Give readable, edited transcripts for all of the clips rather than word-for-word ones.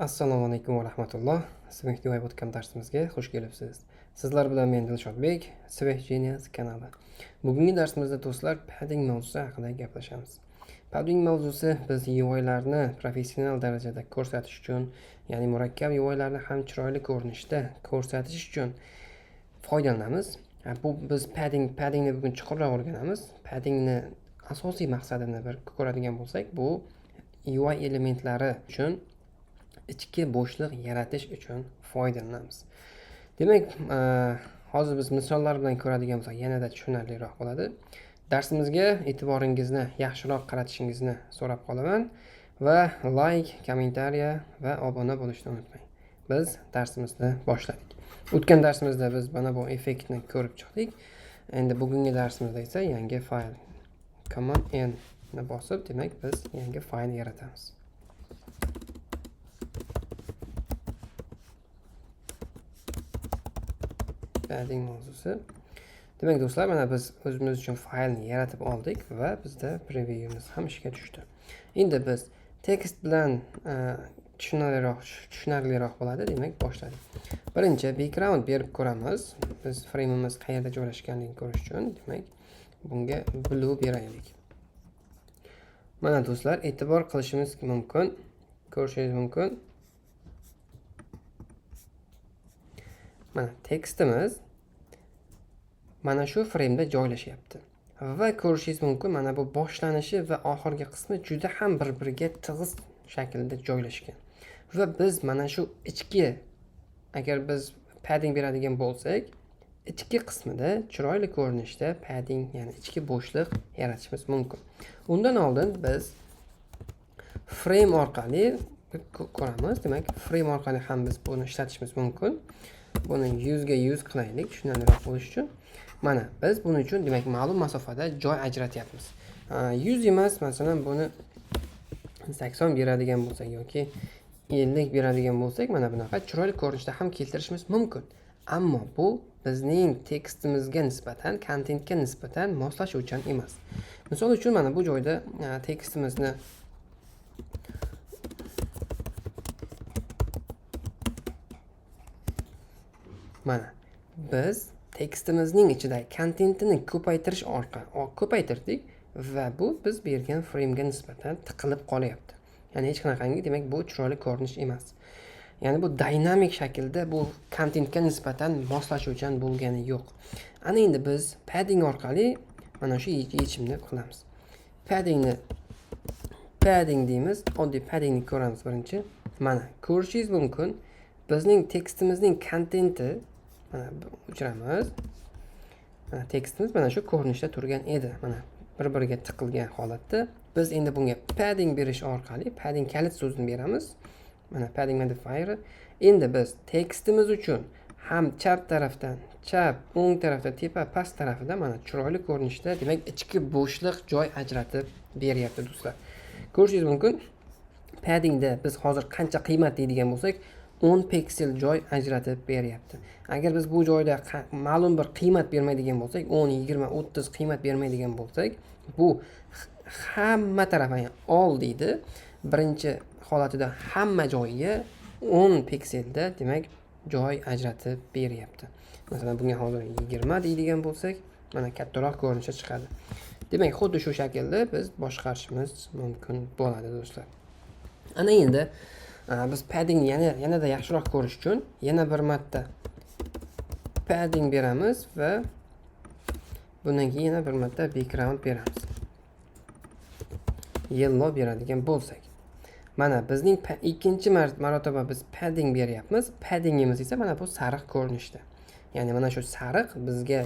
Assalomu alaykum va rahmatulloh. Swift UI Bootcamp darsimizga xush kelibsiz. Sizlar bilan men Dilshodbek, Swift Genius kanali. Bugungi darsimizda do'stlar padding mavzusi haqida gaplashamiz. Padding mavzusi biz UI'larni professional darajada ko'rsatish uchun, ya'ni murakkab UI'larni ham chiroyli ko'rinishda ko'rsatish uchun foydalanamiz. Bu biz paddingni bugun chuqurroq o'rganamiz. Paddingni asosiy maqsadini bir ko'radigan bo'lsak, bu UI elementlari uchun ichki bo'shliq yaratish uchun foydalanamiz. Demak, hozir biz misollar bilan ko'radigan bo'lsak, yanada tushunarliroq bo'ladi. Darsimizga e'tiboringizni yaxshiroq qaratishingizni so'rab qolaman va like, kommentariya va obuna bo'lishni unutmang. Biz darsimizni boshladik. O'tgan darsimizda biz mana bu effektni ko'rib chiqdik. Endi bugungi darsimizda esa yangi fayl command n ni bosib, demak biz yangi fayl yaratamiz. Padding mavzusi. Demak do'stlar, mana biz o'zimiz uchun faylni yaratib oldik va bizda previewimiz ham ishga tushdi. Endi biz tekst bilan tushunarliroq bo'ladi, demak boshladik. Birinchi background berib ko'ramiz. Biz frameimiz qayerda joylashganligini ko'rish uchun, demak bunga blue beraylik. Mana do'stlar, e'tibor qilishimiz mumkin, ko'rishingiz mumkin. Mana tekstimiz mana shu frameda joylashyapti. Va ko'rishingiz mumkin, mana bu boshlanishi va oxirgi qismi juda ham bir-biriga tig'iz shaklda joylashgan. Va biz mana shu ichki, agar biz padding beradigan bo'lsak, ichki qismida chiroyli ko'rinishda padding, ya'ni ichki bo'shliq yaratishimiz mumkin. Undan oldin biz frame orqali ko'ramiz. Demak, frame orqali ham biz buni ishlatishimiz mumkin. Buni 100 ga 100 qilaylik, tushunarliroq bo'lishi uchun. Mana biz buning uchun demak ma'lum masofada joy ajratyapmiz. 100 emas, masalan buni 80 beradigan bo'lsak yoki 50 beradigan bo'lsak, mana bunaqa chiroyli ko'rinishda ham keltirishimiz mumkin. Ammo bu bizning tekstimizga nisbatan, kontentga nisbatan moslashuvchan emas. Misol uchun mana bu joyda tekstimizni mana biz tekstimizning ichidagi kontentini ko'paytirdik va bu biz bergan framega nisbatan tiqilib qolyapti. Ya'ni hech qanaqangi, demak bu chiroyli ko'rinish emas. Ya'ni bu dinamik shaklda bu kontentga nisbatan moslashuvchan bo'lgani yo'q. Ana endi biz padding orqali mana shu yechimni qilamiz. Padding deymiz. Oddiy paddingni ko'ramiz birinchi. Mana ko'rishingiz mumkin, bizning tekstimizning kontenti mana o'chiramiz. Mana tekstimiz mana shu ko'rinishda turgan edi. Mana bir-biriga tiqilgan holatda. Biz endi bunga padding berish orqali padding kalit so'zini beramiz. Mana padding modifier. Endi biz tekstimiz uchun ham chap tarafdan, o'ng tarafdan, tepa, past tarafida mana chiroyli ko'rinishda, demak ichki bo'shliq joy ajratib beryapti do'stlar. Ko'rishingiz mumkin, paddingda biz hozir qancha qiymat deydigan bo'lsak, 10 piksel joy ajratib beryapti. Agar biz bu joyda ma'lum bir qiymat bermaydigan bo'lsak, 10, 20, 30 qiymat bermaydigan bo'lsak, bu hamma tarafga all deydi. Birinchi holatida hamma joyiga 10 pikselda, demak joy ajratib beryapti. Masalan, bunga hozir 20 deydigan bo'lsak, mana kattaroq ko'rinishda chiqadi. Demak, xuddi shu shaklda biz boshqarishimiz mumkin bo'ladi do'stlar. Ana endi biz paddingni yanada yaxshiroq ko'rish uchun yana bir marta padding beramiz va bundan keyin yana bir marta background beramiz. Yellow beradigan bo'lsak, mana bizning ikkinchi marotaba biz padding beryapmiz. Paddingimiz esa mana bu sariq ko'rinishda. Ya'ni mana shu sariq bizga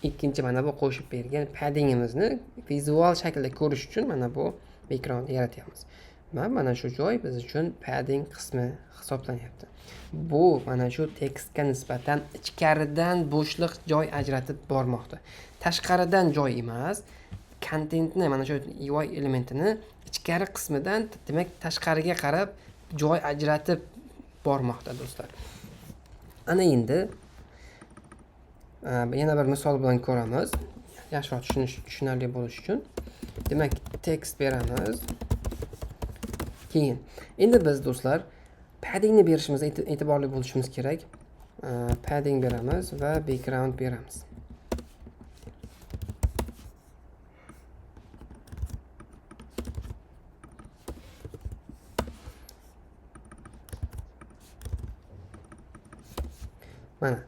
ikkinchi mana bu qo'shib bergan paddingimizni vizual shaklda ko'rish uchun mana bu background yaratyapmiz. Mana shu joy biz uchun padding qismi hisoblanyapti. Bu mana shu tekstga nisbatan ichkaridan bo'shliq joy ajratib bormoqda. Tashqaridan joy emas, kontentni mana shu UI elementini ichkari qismidan, demak tashqariga qarab joy ajratib bormoqda do'stlar. Ana endi yana bir misol bilan ko'ramiz, yaxshiroq tushunarli bo'lishi uchun. Demak, tekst beramiz. Keyin endi biz do'stlar paddingni berishimizda e'tiborli bo'lishimiz kerak. Padding beramiz va background beramiz. Mana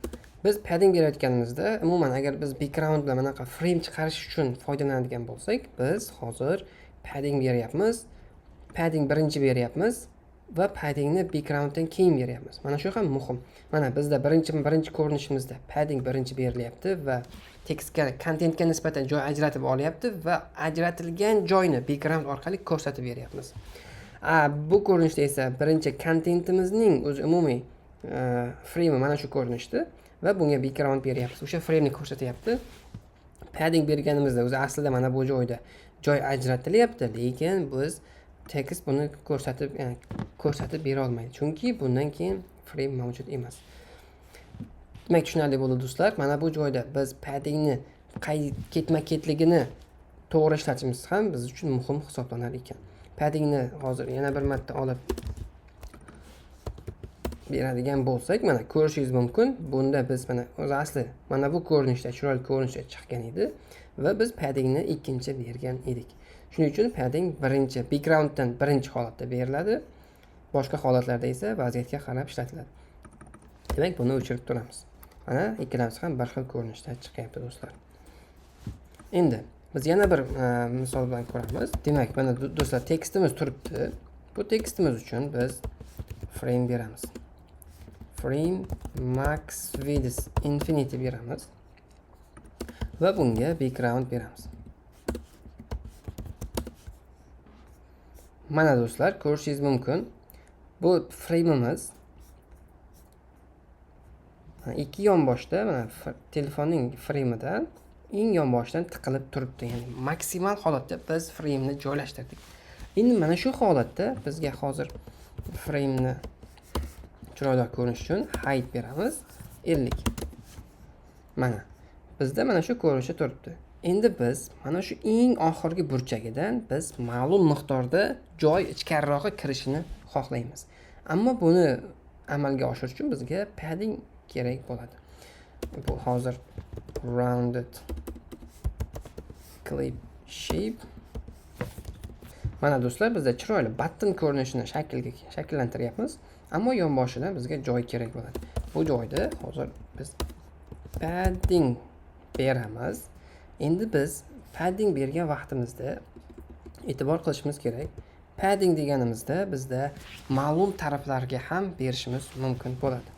biz padding berayotganimizda umuman agar biz background bilan manaqa frame chiqarish uchun foydalanadigan bo'lsak, biz hozir padding beryapmiz. Padding birinchi beryapmiz va paddingni backgrounddan keyin beryapmiz. Mana shu ham muhim. Mana bizda birinchi ko'rinishimizda padding birinchi berilyapti va tekstga, kontentga nisbatan joy ajratib olyapti va ajratilgan joyni background orqali ko'rsatib beryapmiz. Bu ko'rinishda esa birinchi kontentimizning o'zi umumiy frame mana shu ko'rinishda va bunga background beryapmiz. O'sha frame ni ko'rsatyapti. Padding berganimizda o'zi aslida mana bu joyda joy ajratilyapti, lekin biz tekst buni ko'rsatib bera olmaydi. Chunki bundan keyin frame mavjud emas. Demak, tushunarli bo'ldi do'stlar. Mana bu joyda biz paddingni ketma-ketligini to'g'ri ishlatishimiz ham biz uchun muhim hisoblanar ekan. Paddingni hozir yana bir marta olib beradigan bo'lsak, mana ko'rishingiz mumkin. Bunda biz mana o'zi asli mana bu ko'rinishda, chiroyli ko'rinishda chiqqan edi va biz paddingni ikkinchi bergan edik. Shuning uchun padding birinchi backgrounddan birinchi holatda beriladi. Boshqa holatlarda esa vaziyatga qarab ishlatiladi. Demak, buni o'chirib turamiz. Mana ikkalasi ham bir xil ko'rinishda chiqyapti do'stlar. Endi biz yana bir misol bilan ko'ramiz. Demak, mana do'stlar tekstimiz turibdi. Bu tekstimiz uchun biz frame beramiz. Frame max width infinity beramiz va bunga background beramiz. Mana do'stlar, ko'rishingiz mumkin. Bu frameimiz ikki yonboshda, mana telefonning frame'idan eng yonboshdan tiqilib turibdi. Ya'ni maksimal holatda biz frame'ni joylashtirdik. Endi mana shu holatda bizga hozir frame'ni chiroyli ko'rinish uchun height beramiz 50. Mana bizda mana shu ko'rinishda turibdi. Endi biz mana shu eng oxirgi burchagidan biz ma'lum miqdorda joy ichkariroqqa kirishini xohlaymiz. Ammo buni amalga oshirish uchun bizga padding kerak bo'ladi. Bu hozir rounded clip shape. Mana do'stlar, bizda chiroyli button ko'rinishini shakllantiryapmiz. Ammo yonboshidan bizga joy kerak bo'ladi. Bu joyda hozir biz padding beramiz. Endi biz padding bergan vaqtimizda e'tibor qilishimiz kerak. Padding deganimizda bizda ma'lum taraflarga ham berishimiz mumkin bo'ladi.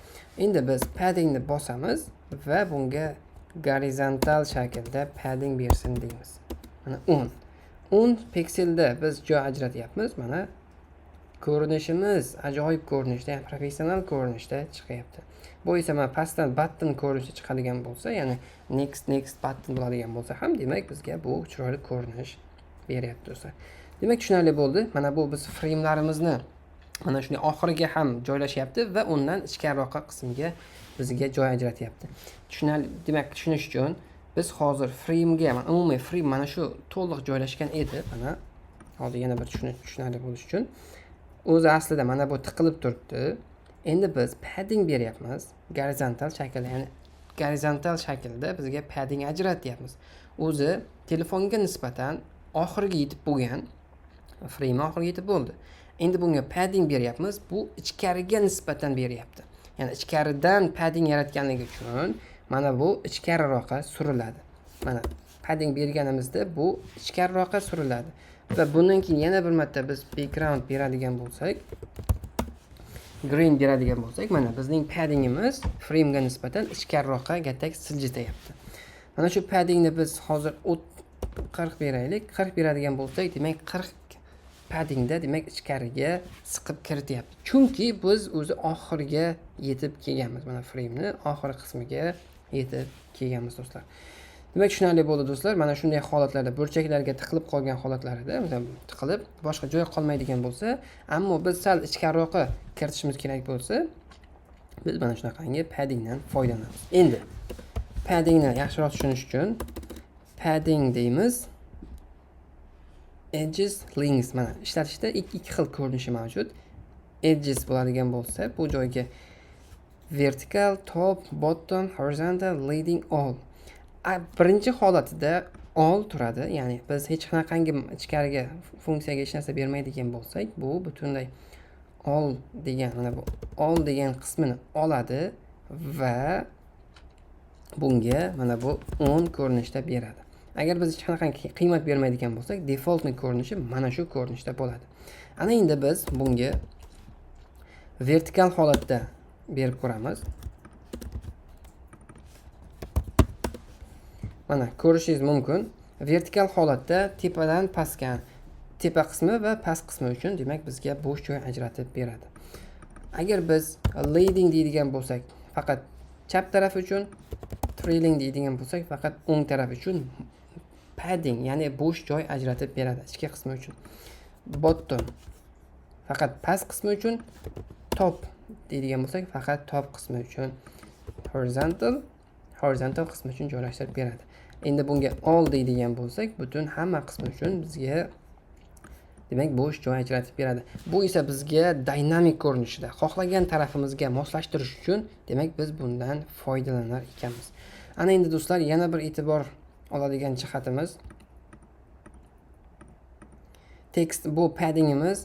Endi biz paddingni bosamiz va bunga gorizontal shaklda padding bersin deymiz. Mana 10 pikselda biz joy ajratyapmiz. Mana ko'rinishimiz ajoyib ko'rinishda, ya'ni professional ko'rinishda chiqyapti. Bu esa mana pastdan button ko'rinishda chiqadigan bo'lsa, ya'ni next button bo'ladigan bo'lsa ham, demak bizga bu chiroyli ko'rinish beryapti do'stlar. Demak, tushunarli bo'ldi. Mana bu biz framelarimizni mana shunday oxiriga ham joylashyapti va undan ichkariroqqa qismga bizga joy ajratyapti. Demak, tushunish uchun biz hozir frame'ga, umumiy frame mana shu to'liq joylashgan edi. Mana hozir yana bir tushunarli bo'lish uchun o'zi aslida mana bu tiqilib turibdi. Endi biz padding beryapmiz. Gorizontal shaklda, ya'ni gorizontal shaklda bizga padding ajratyapmiz. O'zi telefonga nisbatan oxiriga yetib bo'lgan, frame oxiriga yetib bo'ldi. Endi bunga padding beryapmiz. Bu ichkariga nisbatan beryapti. Ya'ni ichkaridan padding yaratganligi uchun mana bu ichkariroqqa suriladi. Mana padding berganimizda bu ichkariroqqa suriladi. Va bundan keyin yana bir marta biz background beradigan bo'lsak, green beradigan bo'lsak, mana bizning paddingimiz frame ga nisbatan ichkariroqqa gatak siljityapti. Mana shu paddingni biz hozir 40 beraylik. 40 beradigan bo'lsak, demak 40 paddingda demak ichkariga siqib kirityapti. Chunki biz o'zi oxiriga yetib kelganmiz. Mana frame'ni oxirgi qismiga yetib kelganmiz do'stlar. Demak, tushunarli bo'ldi do'stlar. Mana shunday holatlarda, burchaklarga tiqilib qolgan holatlarida, masalan, tiqilib boshqa joy qolmaydigan bo'lsa, ammo biz sal ichkariroqqa kiritishimiz kerak bo'lsa, biz mana shunaqangi paddingdan foydalanamiz. Endi paddingni yaxshiroq tushunish uchun padding deymiz. Edges, links, mana ishlatishda ikki xil ko'rinishi mavjud. edges bo'ladigan bo'lsa, bu joyga vertical, top, bottom, horizontal, leading, all. Birinchi holatida all turadi, ya'ni biz hech qanaqangi ichkariga funksiyaga hech narsa bermaydigan bo'lsak, bu butunlay all degan, mana bu all degan qismini oladi va bunga mana bu 10 ko'rinishda beradi. Agar biz hech qanaqangi qiymat bermaydigan bo'lsak, defaultning ko'rinishi mana shu ko'rinishda bo'ladi. Ana endi biz bunga vertikal holatda berib ko'ramiz. Mana ko'rishingiz mumkin. Vertikal holatda tepadan pastga, tepa qismi va past qismi uchun demak bizga bo'sh joy ajratib beradi. Agar biz leading deydigan bo'lsak, faqat chap taraf uchun, trailing deydigan bo'lsak, faqat o'ng taraf uchun padding, ya'ni bo'sh joy ajratib beradi ichki qismi uchun. Bottom faqat past qismi uchun, top deydigan bo'lsak, faqat top qismi uchun, horizontal qismi uchun joylashtirib beradi. Endi bunga all deydigan bo'lsak, butun hamma qismi uchun bizga demak bo'sh joy ajratib beradi. Bu esa bizga dinamik ko'rinishda xohlagan tarafimizga moslashtirish uchun demak biz bundan foydalanar ekanmiz. Ana endi do'stlar, yana bir e'tibor oladigan jihatimiz, text bu paddingimiz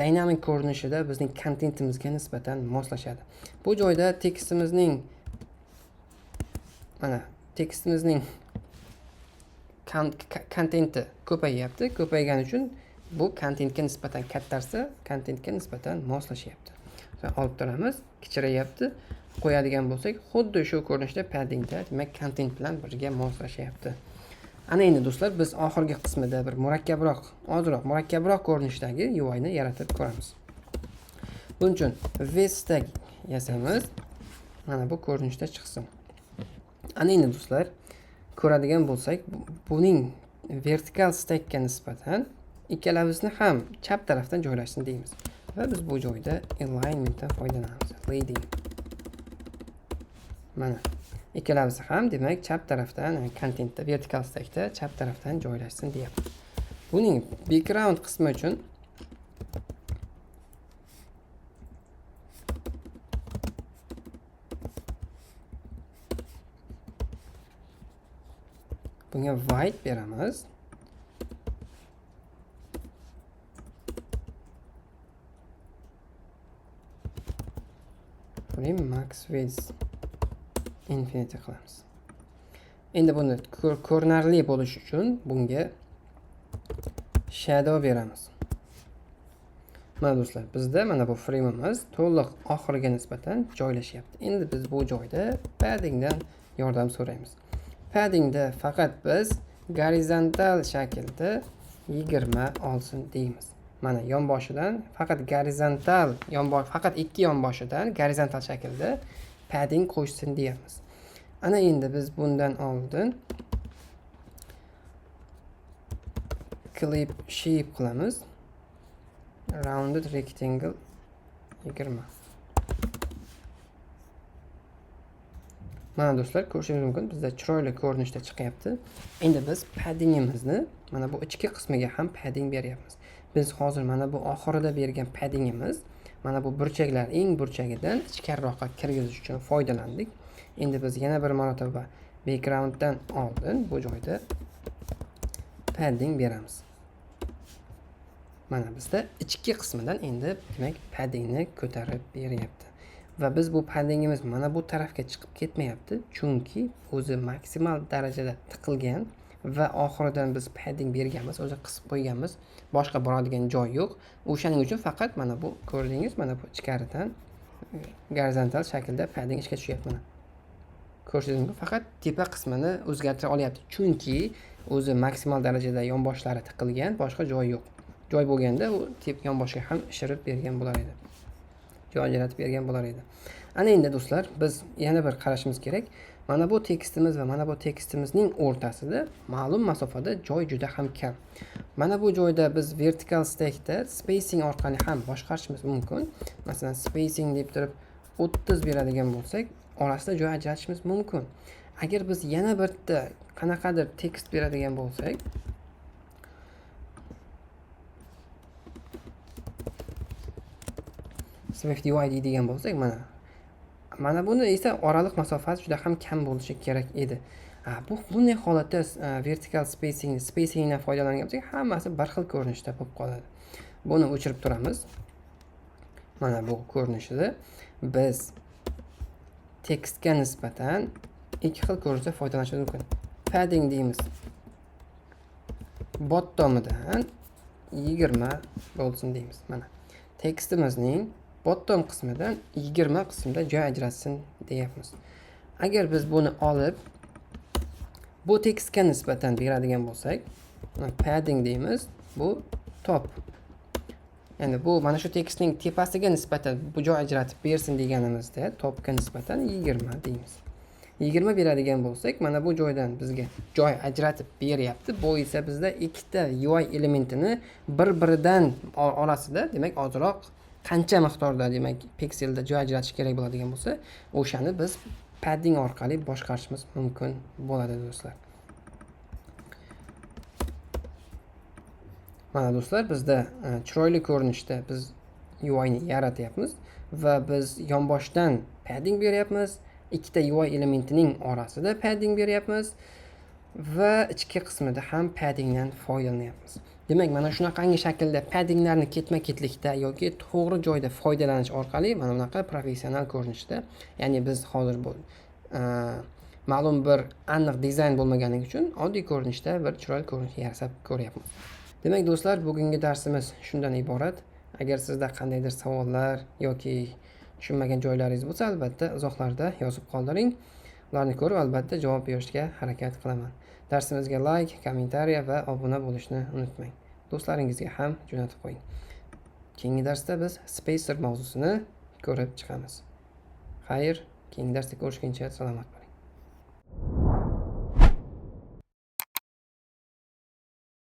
dinamik ko'rinishida bizning kontentimizga nisbatan moslashadi. Bu joyda tekstimizning kontenti ko'payyapti. Ko'paygani uchun bu kontentga nisbatan kattasi kontentga nisbatan moslashyapti. Olib turamiz, kichrayapti. Qo'yadigan bo'lsak, xuddi shu ko'rinishda paddingda, demak kontent bilan birga moslashyapti. Ana endi do'stlar, biz oxirgi qismida bir murakkabroq ko'rinishdagi UI ni yaratib ko'ramiz. Buning uchun v-stack yasaymiz. Mana bu ko'rinishda chiqsin. Ana endi do'stlar, ko'radigan bo'lsak, buning vertikal stackga nisbatan ikkalamizni ham chap tarafdan joylashsin deymiz. Va biz bu joyda alignmentdan foydalanamiz. Leading. Mana ikkalamiz ham demak chap tarafdan, kontentda vertikal stackda chap tarafdan joylashsin deyapmiz. Buning background qismi uchun bunga white beramiz. Max width infinity qilamiz. Endi buni ko'rinarli bo'lish uchun bunga shadow beramiz. Mana do'stlar, bizda mana bu frameimiz to'liq oxiriga nisbatan joylashyapti. Endi biz bu joyda paddingdan yordam so'raymiz. Paddingda faqat biz gorizontal shaklda 20 olsin deymiz. Mana yonboshidan faqat gorizontal, faqat ikki yonboshidan gorizontal shaklda padding qo'shsin deyapmiz. Ana endi biz bundan oldin clip shape qilamiz. Rounded rectangle 20. Mana do'stlar, ko'rishingiz mumkin, bizda chiroyli ko'rinishda chiqyapti. Endi biz paddingimizni mana bu ichki qismiga ham padding beryapmiz. Biz hozir mana bu oxirida bergan paddingimiz mana bu burchaklar eng burchagidan ichkariroqqa kirgizish uchun foydalandik. Endi biz yana bir marotaba backgrounddan oldin bu joyda padding beramiz. Mana bizda ichki qismidan endi demak paddingni ko'tarib beryapti. Va biz bu paddingimiz mana bu tarafga chiqib ketmayapti, chunki o'zi maksimal darajada tiqilgan va oxiridan biz padding berganmiz, o'zi qisib qo'yganmiz. Boshqa boradigan joy yo'q. O'shaning uchun faqat mana bu ko'rdingiz, mana bu ichkaridan gorizontal shaklda padding ishga tushyapti mana. Ko'rishingiz mumkin, faqat tepa qismini o'zgartira olyapti, chunki o'zi maksimal darajada yonboshlari tiqilgan, boshqa joy yo'q. Joy bo'lganda u yonboshga ham ishirib bergan bo'lar edi. Joy ajratib bergan bo'lar edi. Ana endi do'stlar, biz yana bir qarashimiz kerak. Mana bu tekstimiz va mana bu tekstimizning o'rtasida ma'lum masofada joy juda ham kam. Mana bu joyda biz vertical stackda spacing orqali ham boshqarishimiz mumkin. Masalan, spacing deb turib 30 beradigan bo'lsak, orasida joy ajratishimiz mumkin. Agar biz yana bitta qanaqadir tekst beradigan bo'lsak, Swift UI deydigan bo'lsak, mana buni esa oraliq masofasi juda ham kam bo'lishi kerak edi. Bunday holatda vertical spacingdan foydalangan bo'lsak, hammasi bir xil ko'rinishda bo'lib qoladi. Buni o'chirib turamiz. Mana bu ko'rinishida biz tekstga nisbatan ikki xil ko'rinishda foydalanishimiz mumkin. Padding deymiz. Bottomidan 20 bo'lsin deymiz. Mana tekstimizning bottom qismidan 20 qismda joy ajratsin deyapmiz. Agar biz buni olib bu tekstga nisbatan beradigan bo'lsak, padding deymiz. Bu top. Ya'ni bu mana shu tekstning tepasiga nisbatan bu joy ajratib bersin deganimizda topga nisbatan 20 deymiz. 20 beradigan bo'lsak, mana bu joydan bizga joy ajratib beryapti. Bu esa bizda ikkita UI elementini bir-biridan orasida, demak, ozroq qancha miqdorda, demak, pikselda joy ajratish kerak bo'ladigan bo'lsa, o'shani biz padding orqali boshqarishimiz mumkin bo'ladi, do'stlar. Mana do'stlar, bizda chiroyli ko'rinishda biz UI ni yaratyapmiz va biz yonboshdan padding beryapmiz, ikkita UI elementining orasida padding beryapmiz va ichki qismida ham paddingdan foydalanyapmiz. Demak, mana shunaqangi shaklda paddinglarni ketma-ketlikda yoki to'g'ri joyda foydalanish orqali mana bunaqa professional ko'rinishda, ya'ni biz hozir bu ma'lum bir aniq dizayn bo'lmaganligi uchun oddiy ko'rinishda bir chiroyli ko'rinish yasab ko'ryapmiz. Demak, do'stlar, bugungi darsimiz shundan iborat. Agar sizda qandaydir savollar yoki tushunmagan joylaringiz bo'lsa, albatta izohlarda yozib qoldiring. Ularni ko'rib, albatta javob berishga harakat qilaman. Darsimizga like, kommentariya va obuna bo'lishni unutmang. Do'stlaringizga ham jo'natib qo'ying. Keyingi darsda biz spacer mavzusini ko'rib chiqamiz. Xayr, keyingi darsda ko'rishguncha salomat bo'ling.